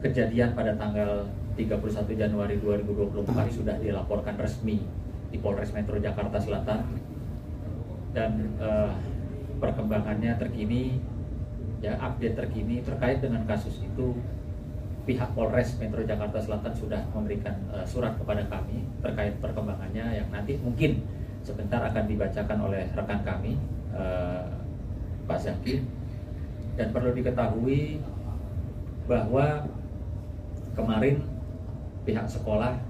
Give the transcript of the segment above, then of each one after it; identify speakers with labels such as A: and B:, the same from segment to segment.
A: kejadian pada tanggal 31 Januari 2024 sudah dilaporkan resmi di Polres Metro Jakarta Selatan, dan perkembangannya terkini, ya update terkini terkait dengan kasus itu, pihak Polres Metro Jakarta Selatan sudah memberikan surat kepada kami terkait perkembangannya yang nanti mungkin sebentar akan dibacakan oleh rekan kami, Pak Zaki. Dan perlu diketahui bahwa kemarin pihak sekolah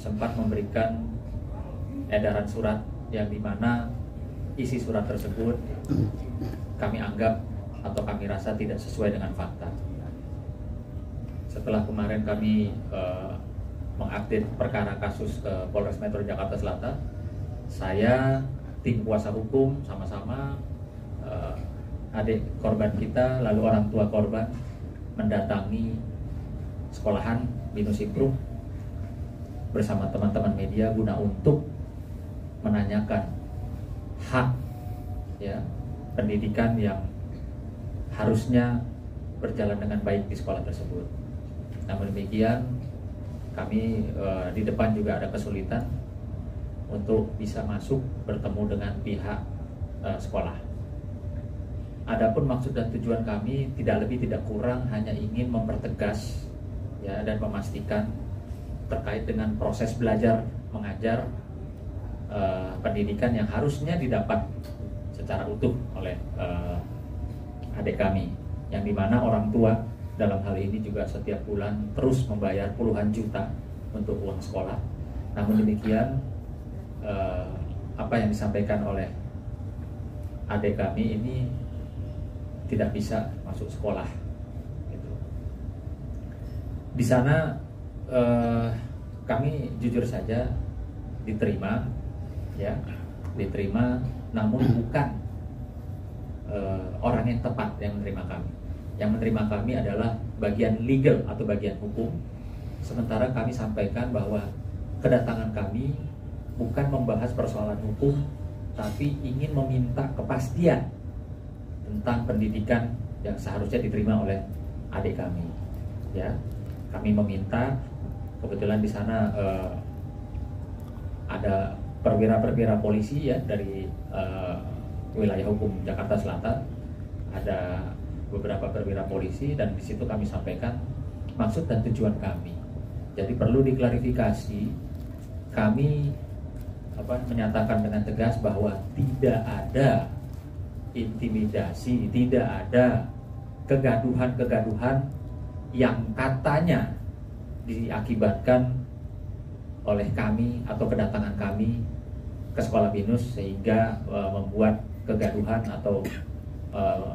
A: sempat memberikan edaran surat yang dimana isi surat tersebut kami anggap atau kami rasa tidak sesuai dengan fakta. Setelah kemarin kami mengupdate perkara kasus ke Polres Metro Jakarta Selatan, saya, tim kuasa hukum, sama-sama adik korban kita, lalu orang tua korban mendatangi sekolahan Binus Improve bersama teman-teman media guna untuk menanyakan hak, ya, pendidikan yang harusnya berjalan dengan baik di sekolah tersebut. Namun demikian, kami di depan juga ada kesulitan untuk bisa masuk bertemu dengan pihak sekolah. Adapun maksud dan tujuan kami tidak lebih tidak kurang hanya ingin mempertegas, ya, dan memastikan terkait dengan proses belajar mengajar pendidikan yang harusnya didapat secara utuh oleh adik kami, yang dimana orang tua dalam hal ini juga setiap bulan terus membayar puluhan juta untuk uang sekolah. Namun demikian, apa yang disampaikan oleh adik kami ini tidak bisa masuk sekolah gitu. Di sana kami jujur saja diterima, ya, diterima, namun bukan orang yang tepat yang menerima kami. Yang menerima kami adalah bagian legal atau bagian hukum. Sementara kami sampaikan bahwa kedatangan kami bukan membahas persoalan hukum, tapi ingin meminta kepastian tentang pendidikan yang seharusnya diterima oleh adik kami. Ya, kami meminta, kebetulan di sana ada perwira-perwira polisi, ya, dari wilayah hukum Jakarta Selatan, ada beberapa perwira polisi, dan di situ kami sampaikan maksud dan tujuan kami. Jadi perlu diklarifikasi, kami menyatakan dengan tegas bahwa tidak ada intimidasi, tidak ada kegaduhan-kegaduhan yang katanya diakibatkan oleh kami atau kedatangan kami ke sekolah Binus sehingga membuat kegaduhan atau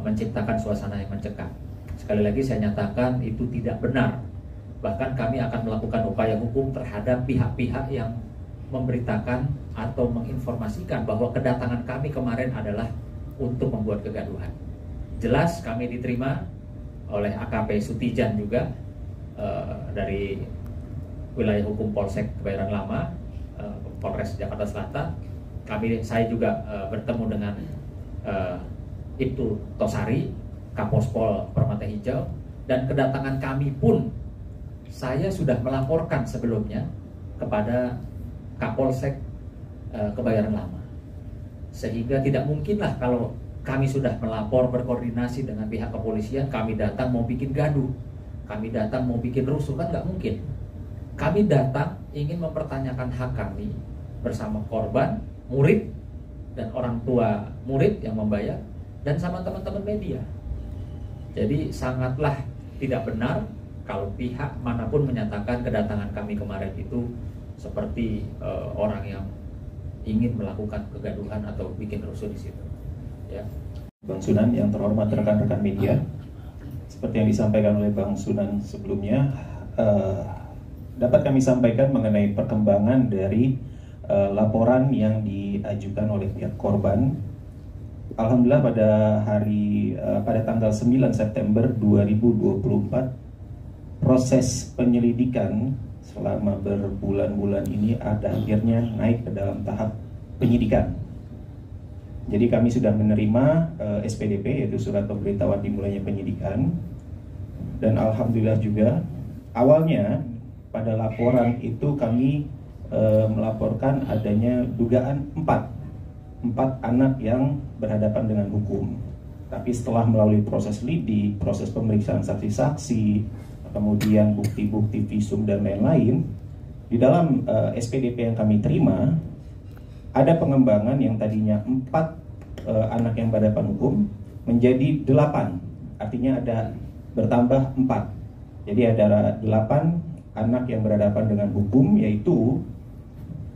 A: menciptakan suasana yang mencekam. Sekali lagi saya nyatakan itu tidak benar. Bahkan kami akan melakukan upaya hukum terhadap pihak-pihak yang memberitakan atau menginformasikan bahwa kedatangan kami kemarin adalah untuk membuat kegaduhan. Jelas kami diterima oleh AKP Sutijan juga dari wilayah hukum Polsek Kebayoran Lama, Polres Jakarta Selatan. Saya juga bertemu dengan Ibtu Tosari, Kapospol Permata Hijau, dan kedatangan kami pun saya sudah melaporkan sebelumnya kepada Kapolsek Kebayoran Lama. Sehingga tidak mungkinlah kalau kami sudah melapor, berkoordinasi dengan pihak kepolisian, kami datang mau bikin gaduh, kami datang mau bikin rusuh, kan nggak mungkin. Kami datang ingin mempertanyakan hak kami bersama korban, murid, dan orang tua murid yang membayar, dan sama teman-teman media. Jadi sangatlah tidak benar kalau pihak manapun menyatakan kedatangan kami kemarin itu seperti orang yang ingin melakukan kegaduhan atau bikin rusuh di situ. Ya.
B: Bang Sunan, yang terhormat rekan-rekan media, seperti yang disampaikan oleh Bang Sunan sebelumnya, dapat kami sampaikan mengenai perkembangan dari laporan yang diajukan oleh pihak korban. Alhamdulillah pada tanggal 9 September 2024 proses penyelidikan selama berbulan-bulan ini akhirnya naik ke dalam tahap penyidikan. Jadi kami sudah menerima SPDP, yaitu surat pemberitahuan dimulainya penyidikan. Dan alhamdulillah juga awalnya pada laporan itu kami melaporkan adanya dugaan empat anak yang berhadapan dengan hukum. Tapi setelah melalui proses lidik, proses pemeriksaan saksi-saksi, kemudian bukti-bukti visum dan lain-lain, di dalam SPDP yang kami terima ada pengembangan yang tadinya 4 anak yang berhadapan hukum menjadi 8, artinya ada bertambah 4. Jadi ada 8 anak yang berhadapan dengan hukum, yaitu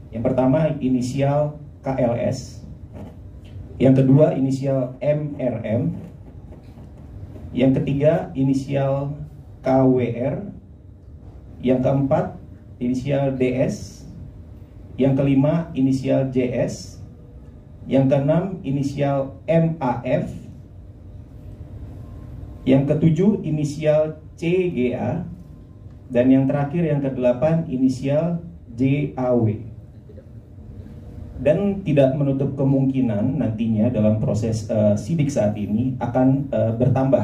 B: yang pertama inisial KLS, yang kedua inisial MRM, yang ketiga inisial KWR, yang keempat inisial DS, yang kelima inisial JS, yang keenam inisial MAF, yang ketujuh inisial CGA, dan yang terakhir yang kedelapan inisial JAW. Dan tidak menutup kemungkinan nantinya dalam proses sidik saat ini akan bertambah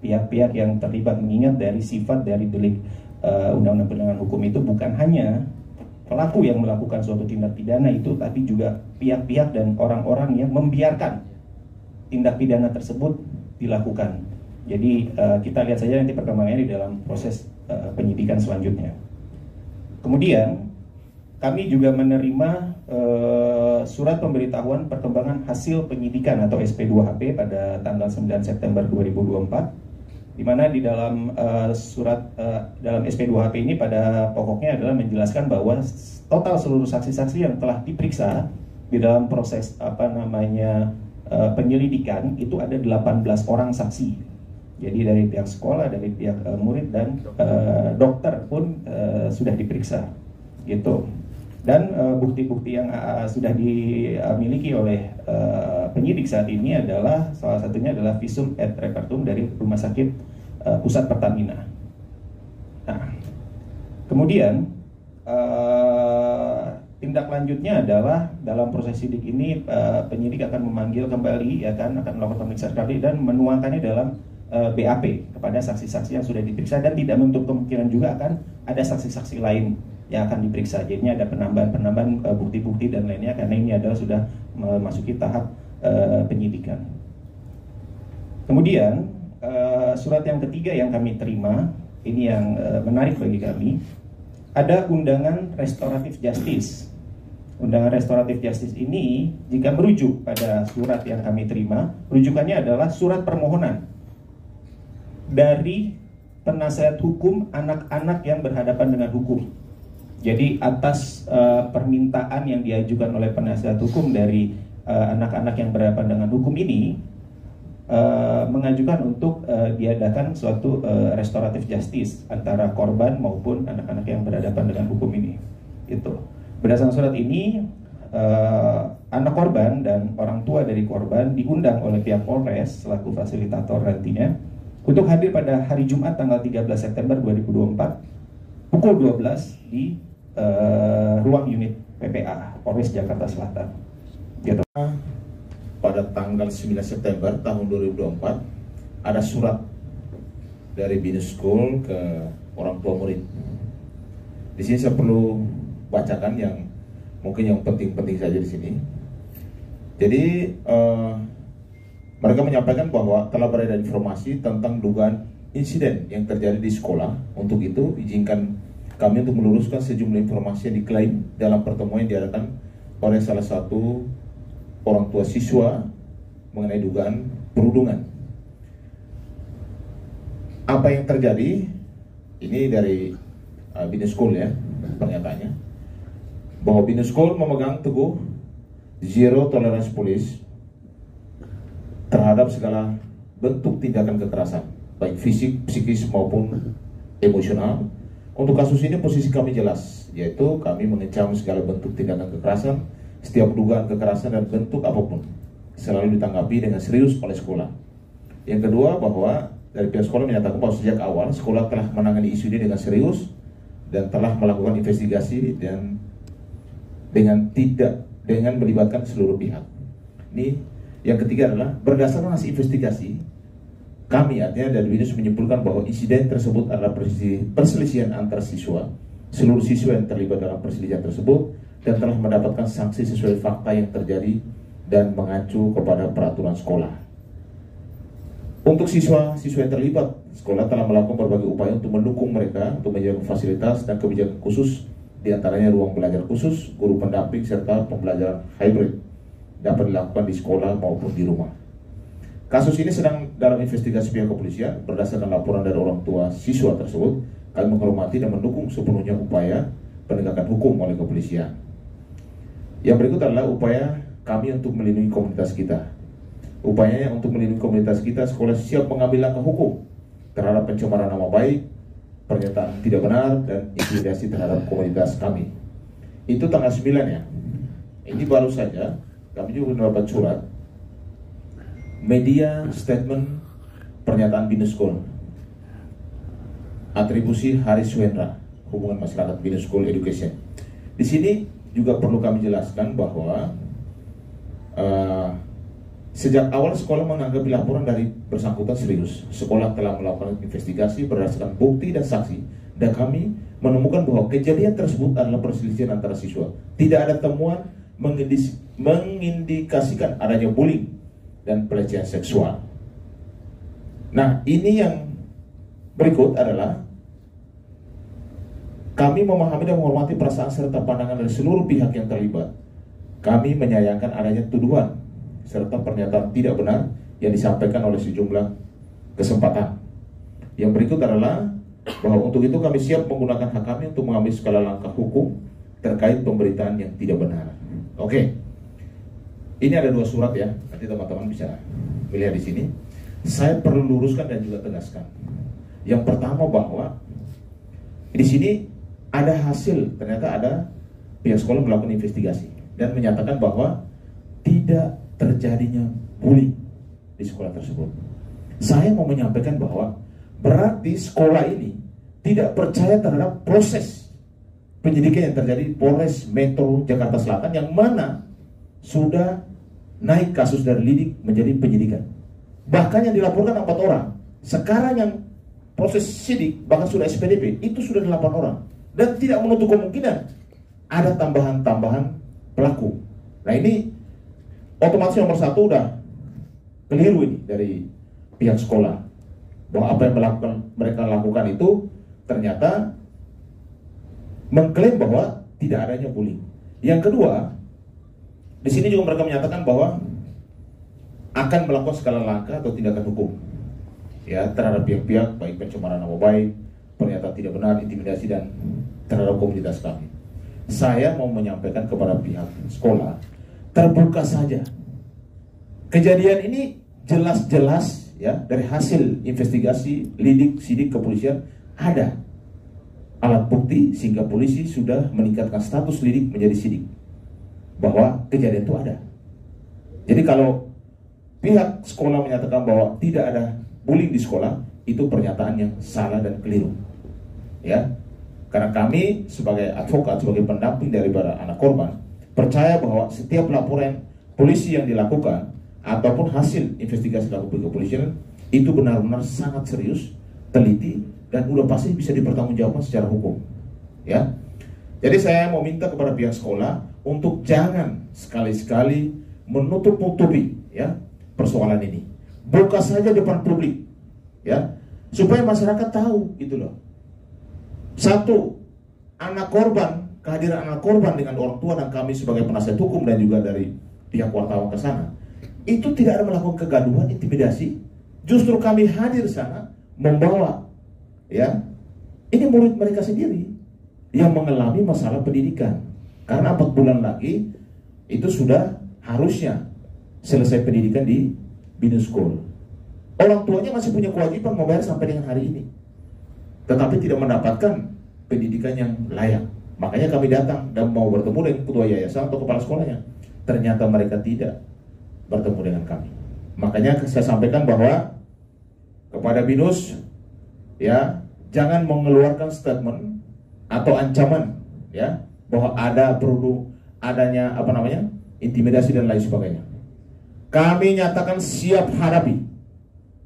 B: pihak-pihak yang terlibat, mengingat dari sifat dari delik Undang-Undang Penegakan Hukum itu bukan hanya pelaku yang melakukan suatu tindak pidana itu, tapi juga pihak-pihak dan orang-orang yang membiarkan tindak pidana tersebut dilakukan. Jadi kita lihat saja nanti perkembangannya di dalam proses penyidikan selanjutnya. Kemudian kami juga menerima surat pemberitahuan perkembangan hasil penyidikan atau SP2HP pada tanggal 9 September 2024, di mana di dalam dalam SP2HP ini pada pokoknya adalah menjelaskan bahwa total seluruh saksi-saksi yang telah diperiksa di dalam proses penyelidikan itu ada 18 orang saksi. Jadi dari pihak sekolah, dari pihak murid dan dokter pun sudah diperiksa, gitu. Dan bukti-bukti yang sudah dimiliki oleh penyidik saat ini adalah salah satunya adalah visum et repertum dari Rumah Sakit Pusat Pertamina. Nah, kemudian tindak lanjutnya adalah dalam proses sidik ini penyidik akan memanggil kembali, akan melakukan pemeriksaan kembali dan menuangkannya dalam BAP kepada saksi-saksi yang sudah diperiksa, dan tidak menutup kemungkinan juga akan ada saksi-saksi lain yang akan diperiksa. Jadinya ada penambahan bukti-bukti dan lainnya, karena ini adalah sudah memasuki tahap penyidikan. Kemudian surat yang ketiga yang kami terima, ini yang menarik bagi kami, ada undangan restoratif justice. Undangan restoratif justice ini jika merujuk pada surat yang kami terima, rujukannya adalah surat permohonan dari penasihat hukum anak-anak yang berhadapan dengan hukum. Jadi atas permintaan yang diajukan oleh penasihat hukum dari anak-anak yang berhadapan dengan hukum ini, mengajukan untuk diadakan suatu restoratif justice antara korban maupun anak-anak yang berhadapan dengan hukum ini. Itu. Berdasarkan surat ini, anak korban dan orang tua dari korban diundang oleh pihak Polres selaku fasilitator nantinya untuk hadir pada hari Jumat tanggal 13 September 2024 pukul 12 di ruang unit PPA Polres Jakarta Selatan. Gitu.
C: Pada tanggal 9 September tahun 2024 ada surat dari Binus School ke orang tua murid. Di sini saya perlu bacakan yang mungkin yang penting-penting saja di sini. Jadi mereka menyampaikan bahwa telah beredar informasi tentang dugaan insiden yang terjadi di sekolah. Untuk itu, izinkan kami untuk meluruskan sejumlah informasi yang diklaim dalam pertemuan yang diadakan oleh salah satu orang tua siswa mengenai dugaan perundungan. Apa yang terjadi? Ini dari Binus School ya, pernyataannya, bahwa Binus School memegang teguh zero tolerance police terhadap segala bentuk tindakan kekerasan, baik fisik, psikis maupun emosional. Untuk kasus ini posisi kami jelas, yaitu kami mengecam segala bentuk tindakan kekerasan, setiap dugaan kekerasan dan bentuk apapun selalu ditanggapi dengan serius oleh sekolah. Yang kedua, bahwa dari pihak sekolah menyatakan bahwa sejak awal sekolah telah menangani isu ini dengan serius dan telah melakukan investigasi dan dengan melibatkan seluruh pihak. Ini yang ketiga adalah berdasarkan hasil investigasi, kami artinya dari BINUS menyimpulkan bahwa insiden tersebut adalah perselisihan antar siswa. Seluruh siswa yang terlibat dalam perselisihan tersebut dan telah mendapatkan sanksi sesuai fakta yang terjadi dan mengacu kepada peraturan sekolah. Untuk siswa-siswa yang terlibat, sekolah telah melakukan berbagai upaya untuk mendukung mereka untuk menjaga fasilitas dan kebijakan khusus, diantaranya ruang belajar khusus, guru pendamping, serta pembelajaran hybrid dapat dilakukan di sekolah maupun di rumah. Kasus ini sedang dalam investigasi pihak kepolisian. Berdasarkan laporan dari orang tua siswa tersebut, kami menghormati dan mendukung sepenuhnya upaya penegakan hukum oleh kepolisian. Yang berikut adalah upaya kami untuk melindungi komunitas kita. Upayanya untuk melindungi komunitas kita, sekolah siap mengambil langkah hukum terhadap pencemaran nama baik, pernyataan tidak benar, dan intimidasi terhadap komunitas kami. Itu tanggal 9 ya. Ini baru saja kami juga mendapat surat media statement pernyataan BINUS School, atribusi Haris Wendra, hubungan masyarakat BINUS School Education. Di sini juga perlu kami jelaskan bahwa sejak awal sekolah menanggapi laporan dari bersangkutan serius. Sekolah telah melakukan investigasi berdasarkan bukti dan saksi, dan kami menemukan bahwa kejadian tersebut adalah perselisihan antara siswa. Tidak ada temuan mengindikasikan adanya bullying dan pelecehan seksual. Nah, ini yang berikut adalah kami memahami dan menghormati perasaan serta pandangan dari seluruh pihak yang terlibat. Kami menyayangkan adanya tuduhan serta pernyataan tidak benar yang disampaikan oleh sejumlah kesempatan. Yang berikut adalah bahwa untuk itu kami siap menggunakan hak kami untuk mengambil segala langkah hukum terkait pemberitaan yang tidak benar. Oke. Ini ada 2 surat ya. Nanti teman-teman bisa melihat di sini. Saya perlu luruskan dan juga tegaskan. Yang pertama bahwa di sini ada hasil, ternyata ada pihak sekolah melakukan investigasi dan menyatakan bahwa tidak terjadinya bullying di sekolah tersebut. Saya mau menyampaikan bahwa berarti sekolah ini tidak percaya terhadap proses penyidikan yang terjadi di Polres Metro Jakarta Selatan, yang mana sudah naik kasus dari lidik menjadi penyidikan. Bahkan yang dilaporkan 4 orang. Sekarang yang proses sidik bahkan sudah SPDP itu sudah 8 orang. Dan tidak menutup kemungkinan ada tambahan-tambahan pelaku. Nah, ini otomatis nomor 1 udah keliru ini dari pihak sekolah, bahwa apa yang mereka lakukan itu ternyata mengklaim bahwa tidak adanya bullying. Yang kedua, di sini juga mereka menyatakan bahwa akan melakukan segala langkah atau tindakan hukum ya terhadap pihak-pihak baik pencemaran nama baik, pernyataan tidak benar, intimidasi, dan terhadap komunitas kami. Saya mau menyampaikan kepada pihak sekolah, terbuka saja. Kejadian ini jelas-jelas ya dari hasil investigasi lidik sidik kepolisian ada alat bukti sehingga polisi sudah meningkatkan status lidik menjadi sidik bahwa kejadian itu ada. Jadi kalau pihak sekolah menyatakan bahwa tidak ada bullying di sekolah, itu pernyataan yang salah dan keliru. Ya. Karena kami sebagai advokat, sebagai pendamping daripada anak korban, percaya bahwa setiap laporan polisi yang dilakukan ataupun hasil investigasi dilakukan kepolisian itu benar-benar sangat serius, teliti, dan udah pasti bisa dipertanggungjawabkan secara hukum. Ya. Jadi saya mau minta kepada pihak sekolah untuk jangan sekali-sekali menutup-nutupi ya persoalan ini. Buka saja depan publik ya, supaya masyarakat tahu gitu loh. Satu, anak korban, kehadiran anak korban dengan orang tua dan kami sebagai penasihat hukum dan juga dari pihak wartawan ke sana, itu tidak ada melakukan kegaduhan, intimidasi. Justru kami hadir sana membawa ya, ini murid mereka sendiri yang mengalami masalah pendidikan. Karena 4 bulan lagi itu sudah harusnya selesai pendidikan di BINUS School. Orang tuanya masih punya kewajiban membayar sampai dengan hari ini, tetapi tidak mendapatkan pendidikan yang layak. Makanya kami datang dan mau bertemu dengan ketua yayasan atau kepala sekolahnya. Ternyata mereka tidak bertemu dengan kami. Makanya saya sampaikan bahwa kepada BINUS ya, jangan mengeluarkan statement atau ancaman ya bahwa ada perlu adanya intimidasi dan lain sebagainya. kami nyatakan siap hadapi.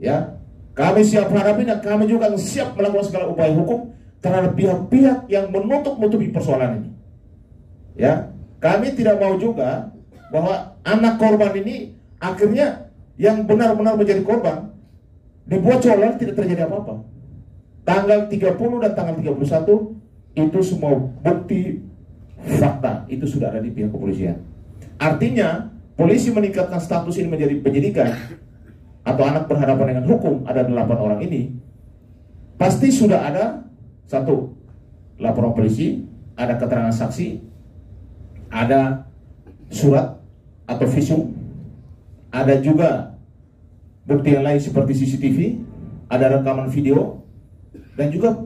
C: Ya, kami siap hadapi dan kami juga siap melakukan segala upaya hukum terhadap pihak-pihak yang menutup-nutupi persoalan ini. Ya, kami tidak mau juga bahwa anak korban ini akhirnya yang benar-benar menjadi korban dibuat seolah tidak terjadi apa-apa. Tanggal 30 dan tanggal 31 itu semua bukti fakta itu sudah ada di pihak kepolisian. Artinya polisi meningkatkan status ini menjadi penyidikan atau anak berhadapan dengan hukum, ada 8 orang ini, pasti sudah ada satu laporan polisi, ada keterangan saksi, ada surat atau visum, ada juga bukti yang lain seperti CCTV, ada rekaman video, dan juga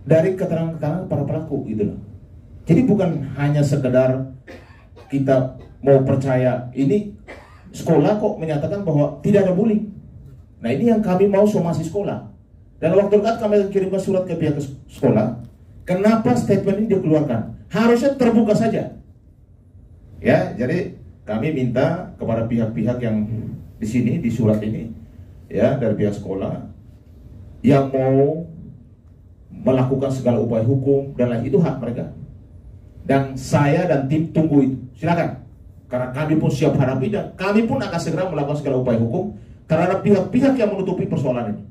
C: dari keterangan-keterangan para pelaku gitu loh. Jadi bukan hanya sekedar kita mau percaya ini sekolah kok menyatakan bahwa tidak ada bullying. Nah ini yang kami mau somasi sekolah. Dan waktu dekat kami kirimkan surat ke pihak sekolah. Kenapa statement ini dikeluarkan? Harusnya terbuka saja. Ya, jadi kami minta kepada pihak-pihak yang di sini di surat ini, ya dari pihak sekolah yang mau melakukan segala upaya hukum dan lain itu hak mereka. Dan saya dan tim tunggu itu. Silakan. Karena kami pun siap hadapi dan kami pun akan segera melakukan segala upaya hukum terhadap pihak-pihak yang menutupi persoalan ini.